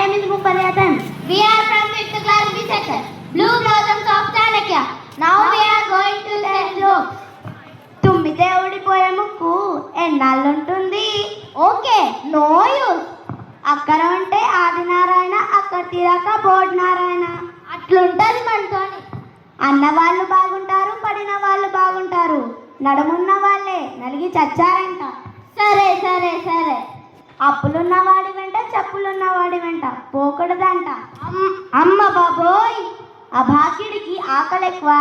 name is Mupariyatan. We are from 5th class B section. Blue blossoms of Chanakya. Now we are going to tell jokes. తుమ్మితే ఊడిపోయే ముక్కు ఎన్నాళ్ళుంటుంది? Okay, no use. అక్కర ఉంటే ఆదినారాయణ, అక్కడ తీరాక board Narayana. అట్లుంటది మనతోని. అన్నవాళ్ళు బాగుంటారు, పడిన వాళ్ళు బాగుంటారు, నడుమున్న వాళ్ళే నలిగి చచ్చారంట. సరే సరే సరే. అప్పులున్న వాడి వెంట చెప్పులున్న వాడి వెంట పోకూడదంట. అమ్మ బాబోయ్, అభాగ్యుడికి ఆకలి ఎక్కువ,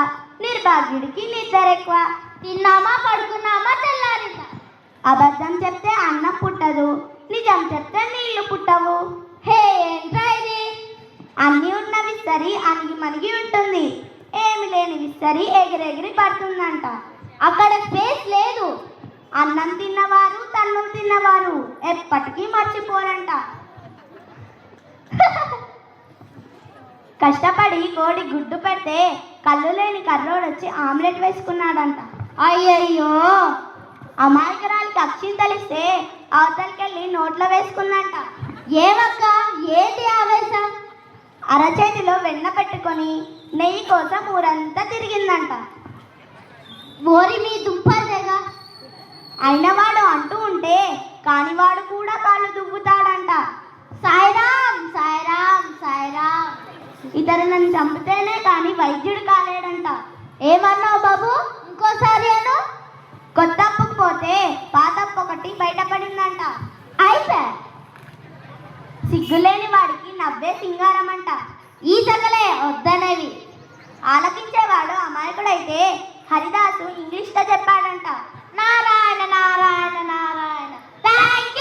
నిర్భాగ్యుడికి నిద్ర ఎక్కువ. తిన్నామా పడుకున్నామా తెల్లారిందా. అబద్ధం చెప్తే అన్నం పుట్టదు, నిజం చెప్తే నీళ్లు పుట్టవు. హే ఏంట్రా ఇది? అన్నీ ఉన్న విస్తరి అణిగి మణిగి ఉంటుంది, ఏమి లేని విస్తరి ఎగిరెగిరి పడుతుందంట. అక్కడ స్పేస్ లేదు. అన్నం తిన్నవారు తన్నులు తిన్నవారు ఎప్పటికీ మర్చిపోరంట. కష్టపడి కోడి గుడ్డు పెడితే కళ్ళు లేని కర్రోడు వచ్చి ఆమ్లెట్ వేసుకున్నాడంట. అయ్యయ్యో, అమాయకురాలికి అక్షింతలిస్తే అవతలికెళ్ళి నోట్లో వేసుకుందంట. ఏమక్క ఏంటి ఆవేశం? అరచేతిలో వెన్న పెట్టుకొని నెయ్యి కోసం ఊరంతా తిరిగిందంట. ఓరి మీ దుంపదేగా. అయినవాడు అంటూ ఉంటే కానివాడు కూడా కాళ్ళు దువ్వుతాడంట. సాయిరామ్ సాయిరామ్ సాయిరామ్. ఇతరు నన్ను చంపితేనే కానీ వైద్యుడు కాలేడంట. ఏమన్నావు బాబు? ఇంకోసారి అను. కొత్త అప్పుకు పోతే పాత అప్పు ఒకటి బయటపడిందంట. అయిపో. సిగ్గులేని వాడికి నవ్వే సింగారం అంట. ఈ సకలే వద్దనేవి. ఆలకించేవాడు అమాయకుడైతే హరిదాసు ఇంగ్లీష్లో చెప్పాడంట. నారాయణ నారాయణ నారాయణ. థ్యాంక్